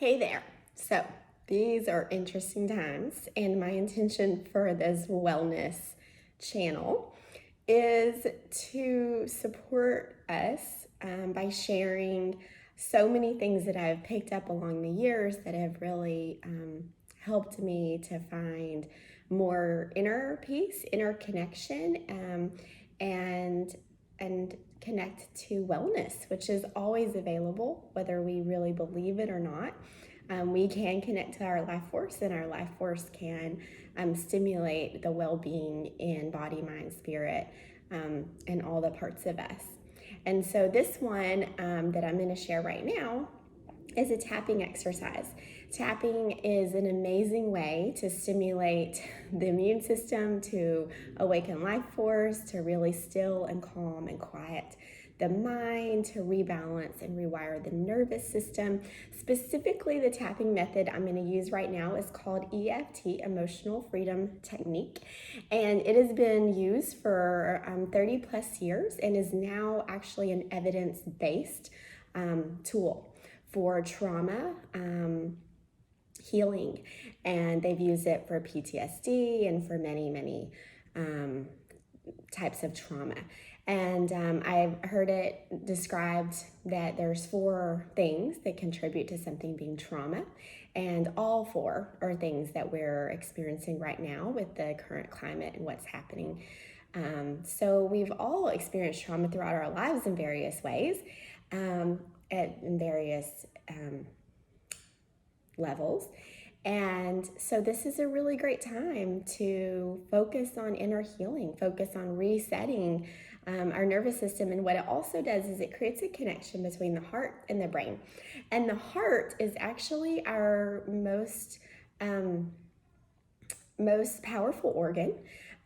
Hey there. So, these are interesting times, and my intention for this wellness channel is to support us by sharing so many things that I've picked up along the years that have really helped me to find more inner peace, inner connection, and connect to wellness, which is always available, whether we really believe it or not. We can connect to our life force, and our life force can stimulate the well-being in body, mind, spirit, and all the parts of us. And so this one that I'm going to share right now is a tapping exercise. Tapping is an amazing way to stimulate the immune system, to awaken life force, to really still and calm and quiet the mind, to rebalance and rewire the nervous system. Specifically, the tapping method I'm going to use right now is called EFT, Emotional Freedom Technique. And it has been used for 30 plus years and is now actually an evidence-based tool for trauma healing. And they've used it for PTSD and for many types of trauma. And I've heard it described that there's 4 things that contribute to something being trauma, and all 4 are things that we're experiencing right now with the current climate and what's happening. So we've all experienced trauma throughout our lives in various ways, in various levels. And so this is a really great time to focus on inner healing, focus on resetting our nervous system. And what it also does is it creates a connection between the heart and the brain. And the heart is actually our most powerful organ.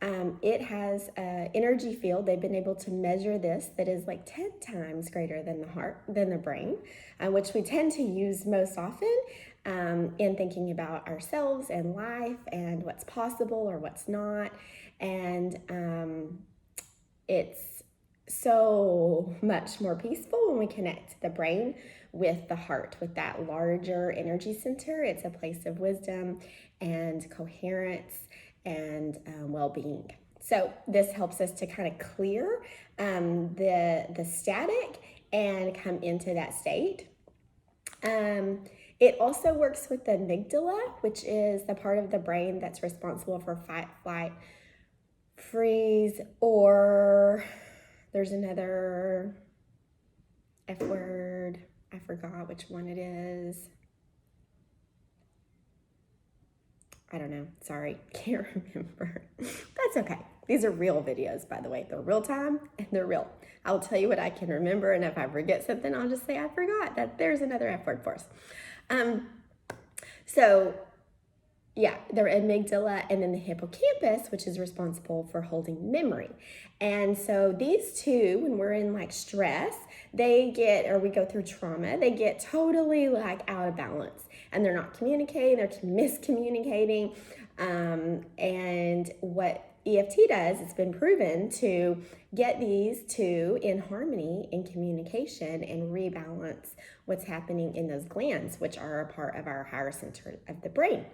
It has an energy field. They've been able to measure this that is like 10 times greater than the brain, which we tend to use most often in thinking about ourselves and life and what's possible or what's not. And it's so much more peaceful when we connect the brain with the heart, with that larger energy center. It's a place of wisdom and coherence and well-being. So this helps us to kind of clear the static and come into that state. It also works with the amygdala, which is the part of the brain that's responsible for fight, flight, freeze, or there's another F word. I forgot which one it is. I don't know. Sorry, can't remember. That's okay. These are real videos, by the way. They're real time and they're real. I'll tell you what I can remember, and if I forget something, I'll just say I forgot. That there's another F word for us. So yeah, the amygdala and then the hippocampus, which is responsible for holding memory. And so these two, when we're in like stress, we go through trauma, they get totally like out of balance, and they're not communicating, they're miscommunicating. And what EFT does, it's been proven to get these two in harmony, in communication, and rebalance what's happening in those glands, which are a part of our higher center of the brain.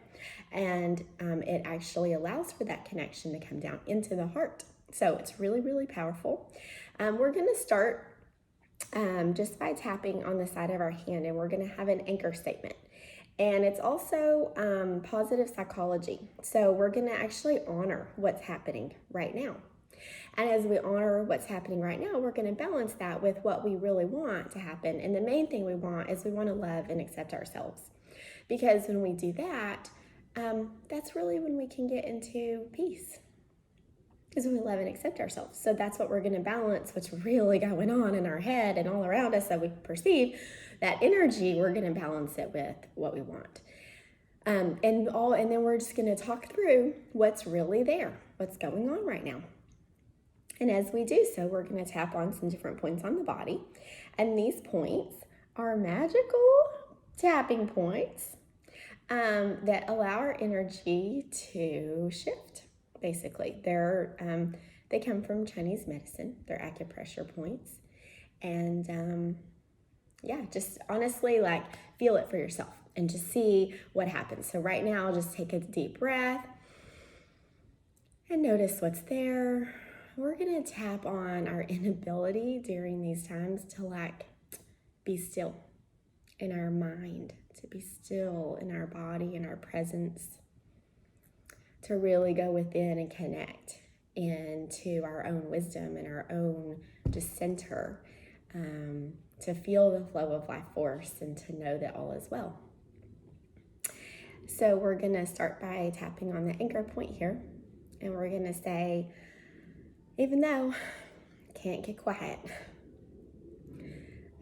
And it actually allows for that connection to come down into the heart. So it's really, really powerful. We're going to start just by tapping on the side of our hand, and we're going to have an anchor statement. And it's also positive psychology. So we're going to actually honor what's happening right now. And as we honor what's happening right now, we're going to balance that with what we really want to happen. And the main thing we want is we want to love and accept ourselves. Because when we do that, that's really when we can get into peace. Because we love and accept ourselves. So that's what we're going to balance, what's really going on in our head and all around us that we perceive. That energy, we're going to balance it with what we want. And then we're just going to talk through what's really there, what's going on right now. And as we do so, we're going to tap on some different points on the body. And these points are magical tapping points that allow our energy to shift. Basically, they come from Chinese medicine. They're acupressure points, and yeah, just honestly, like, feel it for yourself and just see what happens. So right now, just take a deep breath and notice what's there. We're gonna tap on our inability during these times to like be still in our mind, to be still in our body, in our presence, to really go within and connect into our own wisdom and our own just center, to feel the flow of life force and to know that all is well. So we're gonna start by tapping on the anchor point here, and we're gonna say, even though I can't get quiet,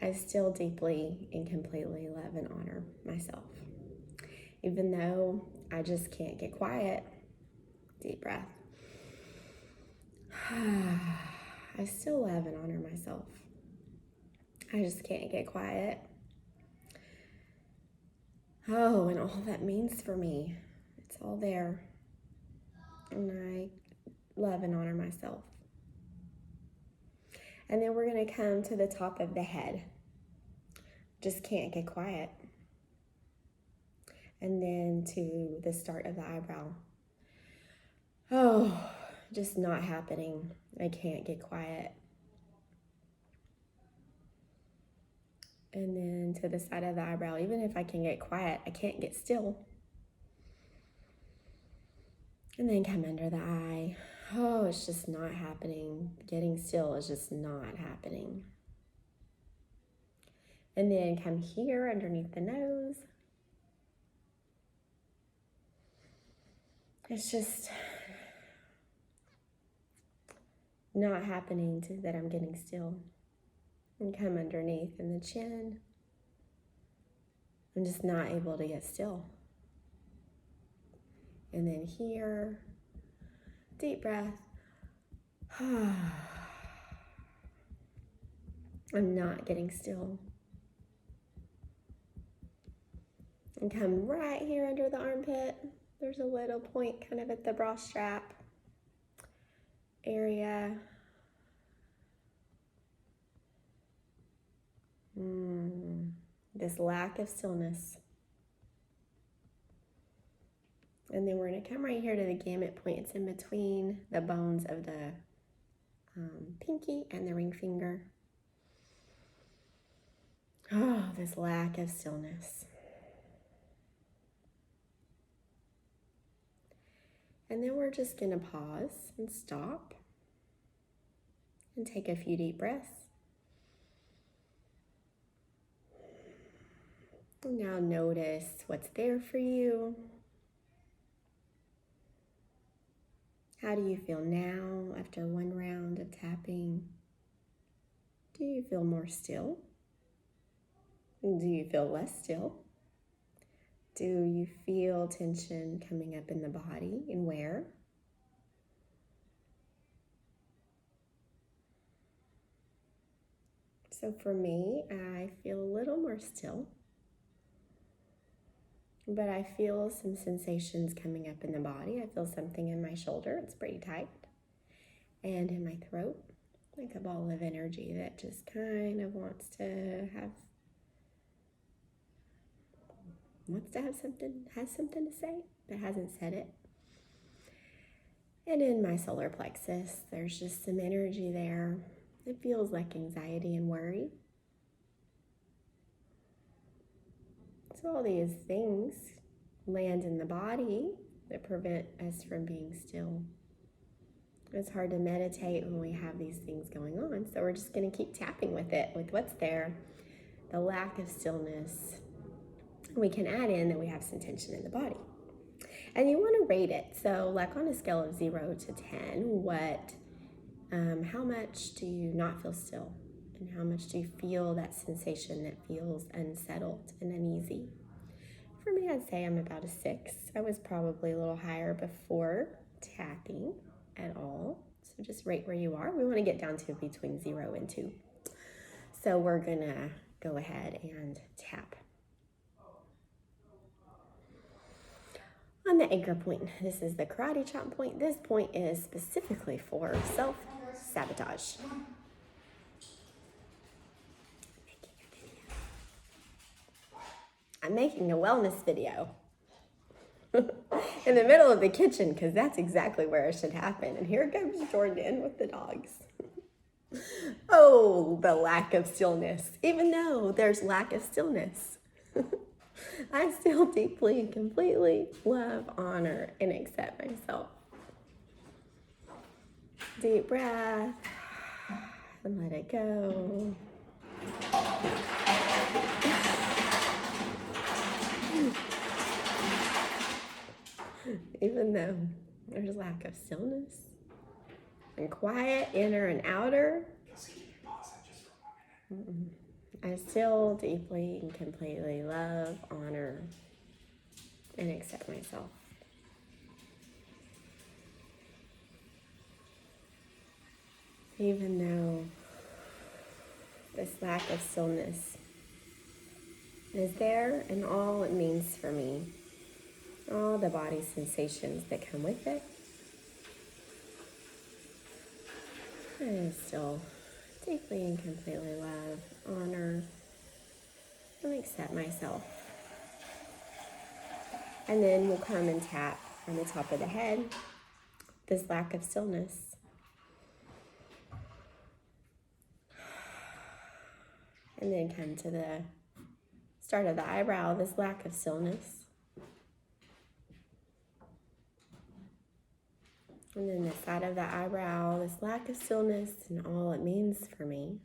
I still deeply and completely love and honor myself. Even though I just can't get quiet, deep breath, I still love and honor myself. I just can't get quiet. Oh, and all that means for me, it's all there. And I love and honor myself. And then we're going to come to the top of the head. Just can't get quiet. And then to the start of the eyebrow. Oh, just not happening. I can't get quiet. And then to the side of the eyebrow, even if I can get quiet, I can't get still. And then come under the eye. Oh, it's just not happening. Getting still is just not happening. And then come here underneath the nose. It's just not happening that I'm getting still. And come underneath in the chin. I'm just not able to get still. And then here, deep breath. I'm not getting still. And come right here under the armpit. There's a little point kind of at the bra strap area. This lack of stillness. And then we're going to come right here to the gamut point. It's in between the bones of the pinky and the ring finger. Oh, this lack of stillness. And then we're just going to pause and stop and take a few deep breaths. Now notice what's there for you. How do you feel now after one round of tapping? Do you feel more still? Do you feel less still? Do you feel tension coming up in the body, and where? So for me, I feel a little more still. But I feel some sensations coming up in the body. I feel something in my shoulder. It's pretty tight. And in my throat, like a ball of energy that just kind of wants to have something, has something to say, but hasn't said it. And in my solar plexus, there's just some energy there. It feels like anxiety and worry. So all these things land in the body that prevent us from being still. It's hard to meditate when we have these things going on. So we're just going to keep tapping with it, with what's there, the lack of stillness. We can add in that we have some tension in the body. And you want to rate it. So like on a scale of 0 to 10, how much do you not feel still? And how much do you feel that sensation that feels unsettled and uneasy? For me, I'd say I'm about a 6. I was probably a little higher before tapping at all. So just rate where you are. We want to get down to between 0 and 2. So we're going to go ahead and tap. On the anchor point, this is the karate chop point. This point is specifically for self-sabotage. I'm making a wellness video in the middle of the kitchen because that's exactly where it should happen. And here comes Jordan with the dogs. Oh, the lack of stillness. Even though there's lack of stillness, I still deeply and completely love, honor, and accept myself. Deep breath and let it go. Even though there's lack of stillness and quiet, inner and outer, I still deeply and completely love, honor, and accept myself. Even though this lack of stillness is there and all it means for me, all the body sensations that come with it, I still deeply and completely love, honor, and accept myself. And then we'll come and tap on the top of the head, this lack of stillness. And then come to the start of the eyebrow, this lack of stillness. And then the side of the eyebrow, this lack of stillness and all it means for me.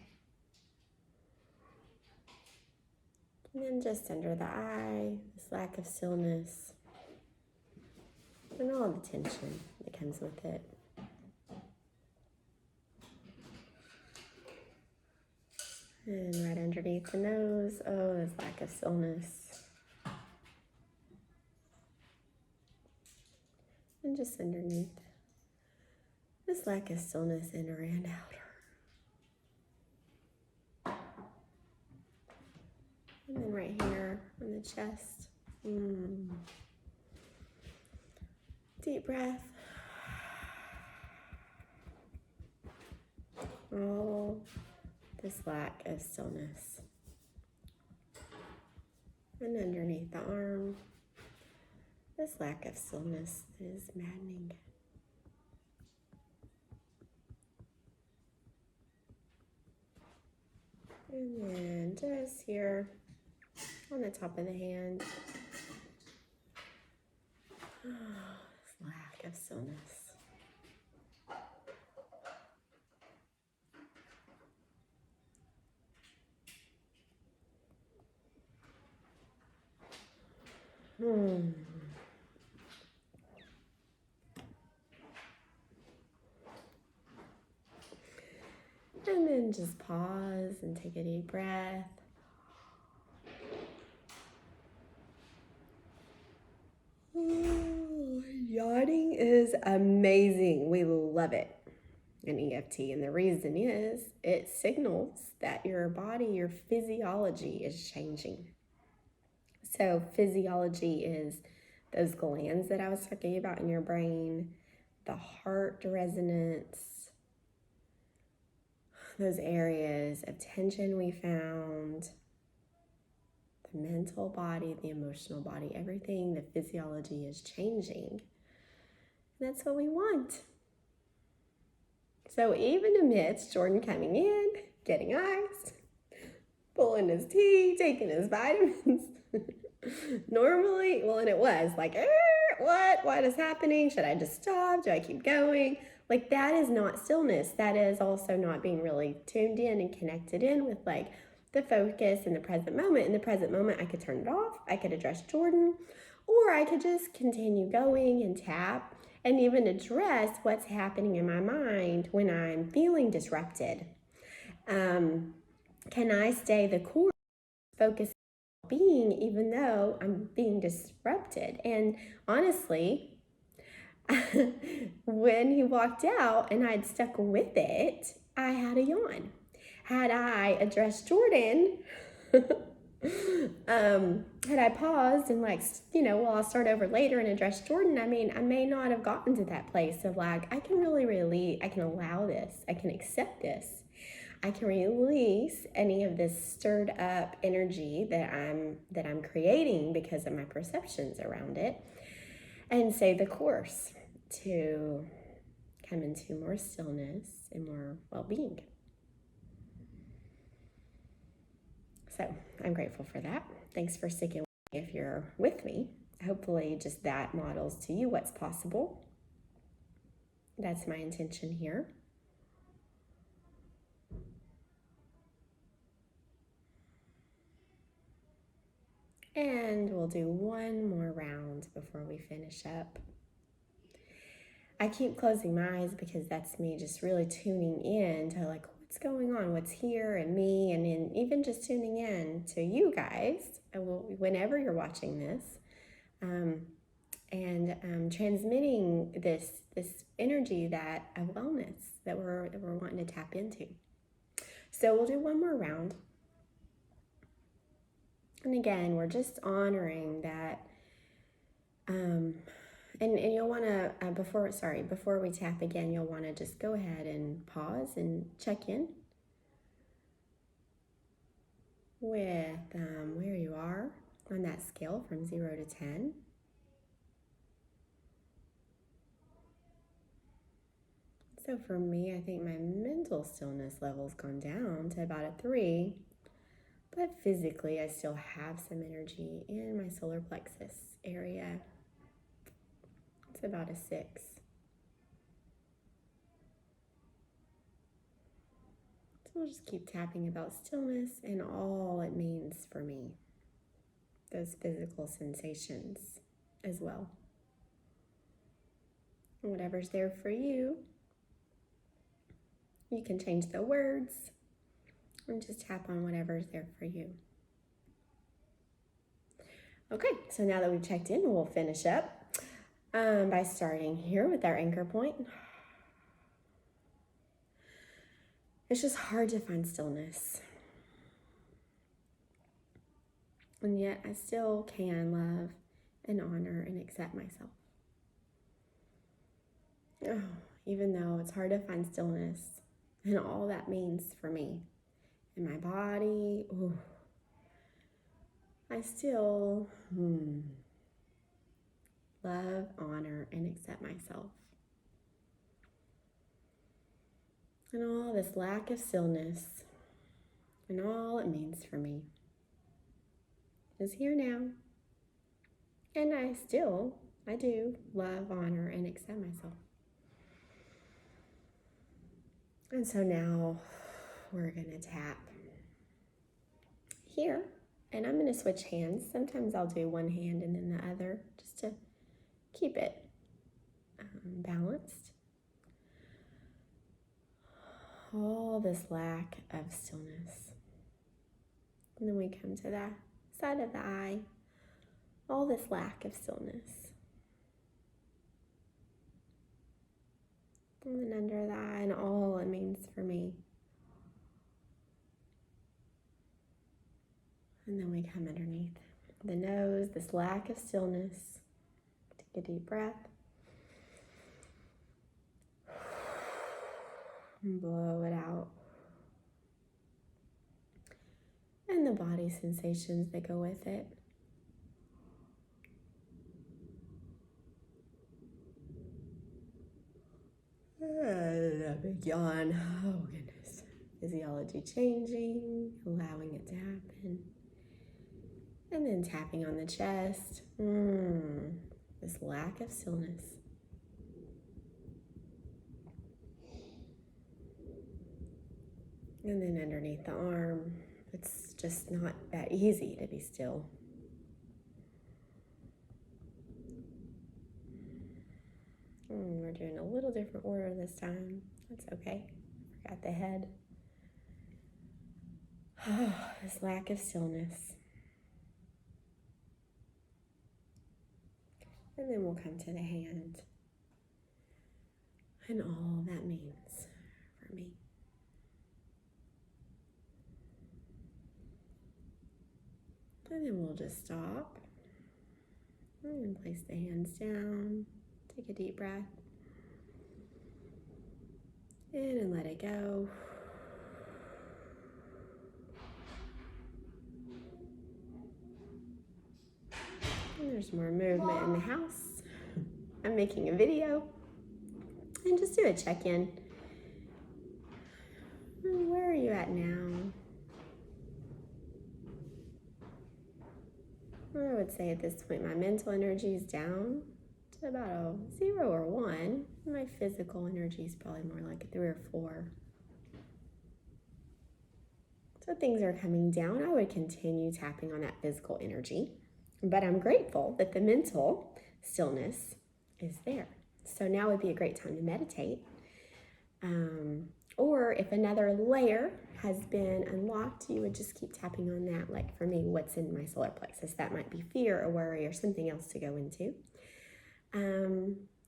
And then just under the eye, this lack of stillness and all the tension that comes with it. And right underneath the nose, oh, this lack of stillness. And just underneath, this lack of stillness, inner and outer. And then right here on the chest. Deep breath. Oh, this lack of stillness. And underneath the arm, this lack of stillness is maddening. And then just here on the top of the hand, this lack of stillness. And then just pause and take a deep breath. Yawning is amazing. We love it in EFT. And the reason is it signals that your body, your physiology is changing. So physiology is those glands that I was talking about in your brain, the heart resonance, those areas of tension we found, the mental body, the emotional body, everything, the physiology is changing. And that's what we want. So even amidst Jordan coming in, getting ice, pulling his teeth, taking his vitamins, normally, well, and it was like, what is happening? Should I just stop? Do I keep going? Like, that is not stillness. That is also not being really tuned in and connected in with like the focus in the present moment. In the present moment, I could turn it off. I could address Jordan, or I could just continue going and tap and even address what's happening in my mind when I'm feeling disrupted. Can I stay the course, focus on being, even though I'm being disrupted? And honestly, when he walked out and I'd stuck with it, I had a yawn. Had I addressed Jordan, had I paused and like, well, I'll start over later and address Jordan, I mean, I may not have gotten to that place of like, I can really, I can allow this. I can accept this. I can release any of this stirred up energy that I'm creating because of my perceptions around it, and say the course to come into more stillness and more well-being. So I'm grateful for that. Thanks for sticking with me if you're with me. Hopefully just that models to you what's possible. That's my intention here. And we'll do one more round before we finish up. I keep closing my eyes because that's me just really tuning in to like what's going on, what's here and me, and then even just tuning in to you guys whenever you're watching this, and transmitting this energy of wellness that we're wanting to tap into. So we'll do one more round. And again, we're just honoring that. And you'll want to, before we tap again, you'll want to just go ahead and pause and check in with where you are on that scale from 0 to 10. So for me, I think my mental stillness level's gone down to about a 3, but physically I still have some energy in my solar plexus area. It's about a 6. So we'll just keep tapping about stillness and all it means for me. Those physical sensations as well. And whatever's there for you, you can change the words and just tap on whatever's there for you. Okay, so now that we've checked in, we'll finish up by starting here with our anchor point. It's just hard to find stillness. And yet I still can love and honor and accept myself. Oh, even though it's hard to find stillness and all that means for me in my body, I still love, honor, and accept myself. And all this lack of stillness and all it means for me is here now. And I do love, honor, and accept myself. And so now we're gonna tap here, and I'm gonna switch hands. Sometimes I'll do one hand and then the other just to keep it balanced. All this lack of stillness. And then we come to the side of the eye, all this lack of stillness. And then under the eye and all it means for me. And then we come underneath the nose, this lack of stillness. Take a deep breath. And blow it out. And the body sensations that go with it. A big yawn. Oh goodness. Physiology changing, allowing it to happen. And then tapping on the chest. This lack of stillness. And then underneath the arm, it's just not that easy to be still. We're doing a little different order this time. That's okay. Forgot the head. This lack of stillness. And then we'll come to the hand. And all that means for me. And then we'll just stop. And place the hands down. Take a deep breath. In and let it go. There's more movement in the house. I'm making a video. And just do a check-in. Where are you at now? I would say at this point my mental energy is down to about a 0 or 1. My physical energy is probably more like a 3 or 4. So things are coming down. I would continue tapping on that physical energy, but I'm grateful that the mental stillness is there. So now would be a great time to meditate. Or if another layer has been unlocked, you would just keep tapping on that. Like for me, what's in my solar plexus? That might be fear or worry or something else to go into.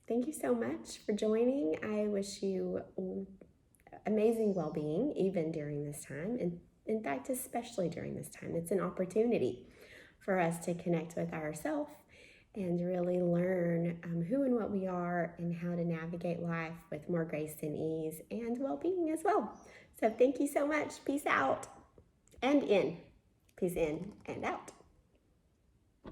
Thank you so much for joining. I wish you amazing well-being even during this time. And in fact, especially during this time, it's an opportunity for us to connect with ourselves and really learn who and what we are and how to navigate life with more grace and ease and well-being as well. So thank you so much. Peace out and in. Peace in and out.